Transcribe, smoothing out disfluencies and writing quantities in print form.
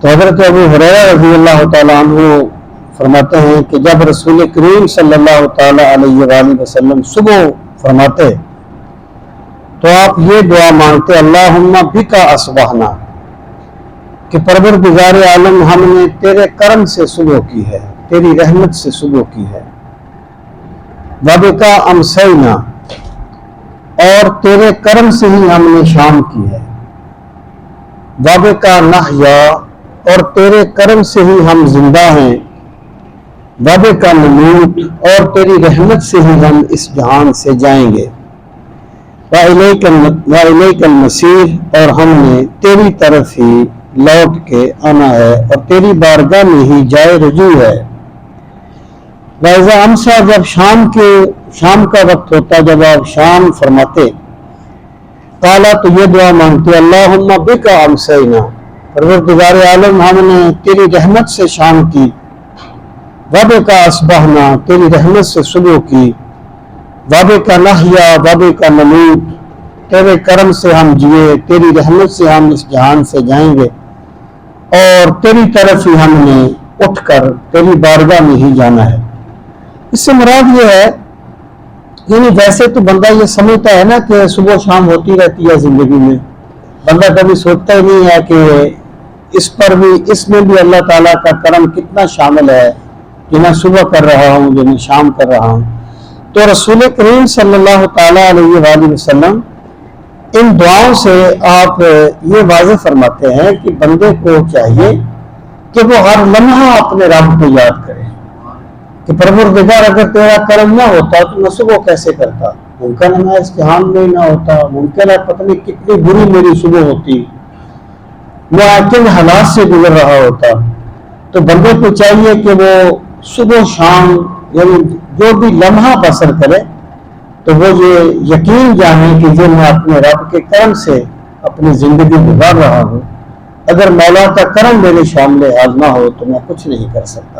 تو حضرت ابو ہریرہ رضی اللہ تعالیٰ عنہ فرماتے ہیں کہ جب رسول کریم صلی اللہ تعالیٰ علیہ وآلہ وسلم صبح فرماتے تو آپ یہ دعا مانگتے اللہم بکا اصبحنا، کہ پروردگار عالم ہم نے تیرے کرم سے صبح کی ہے، تیری رحمت سے صبح کی ہے، وبکا امسینا، اور تیرے کرم سے ہی ہم نے شام کی ہے، وبکا نحیا، اور تیرے کرم سے ہی ہم زندہ ہیں، وبکا نموت، اور تیری رحمت سے ہی ہم اس جہان سے جائیں گے، وَإِلَيْكَ الْمَصِيرُ، اور ہم نے تیری طرف ہی لوٹ کے آنا ہے اور تیری بارگاہ میں ہی جائے رجوع ہے۔ وَإِذَا أَمْسَى، جب شام کا وقت ہوتا، جب آپ شام فرماتے، قالا، تو یہ دعا مانگتے اللہم بکا امسینا، پروردگار عالم ہم نے تیری رحمت سے شام کی، وبکا اصبحنا، تیری رحمت سے صبح کی، وبکا نحیا وبکا نموت، تیرے کرم سے ہم جیے، تیری رحمت سے ہم اس جہان سے جائیں گے اور تیری طرف ہی ہم نے اٹھ کر تیری بارگاہ میں ہی جانا ہے۔ اس سے مراد یہ ہے، یعنی ویسے تو بندہ یہ سمجھتا ہے نا کہ صبح شام ہوتی رہتی ہے زندگی میں، بندہ کبھی سوچتا ہی نہیں ہے کہ اس میں بھی اللہ تعالیٰ کا کرم کتنا شامل ہے کہ میں صبح کر رہا ہوں جو میں شام کر رہا ہوں۔ تو رسول کریم صلی اللہ تعالیٰ علیہ وآلہ وسلم ان دعاؤں سے آپ یہ واضح فرماتے ہیں کہ بندے کو چاہیے کہ وہ ہر لمحہ اپنے رب کو یاد کرے کہ پروردگار اگر تیرا کرم نہ ہوتا تو میں صبح کیسے کرتا، ممکن ہے میں اس جہان میں نہ ہوتا، ممکن ہے پتہ نہیں کتنی بری میری صبح ہوتی، میں کن حالات سے گزر رہا ہوتا۔ تو بندے کو چاہیے کہ وہ صبح شام یعنی جو بھی لمحہ بسر کرے تو وہ یہ یقین جانے کہ جو میں اپنے رب کے کرم سے اپنی زندگی گزار رہا ہوں، اگر مولا کا کرم میرے شامل حال نہ ہو تو میں کچھ نہیں کر سکتا۔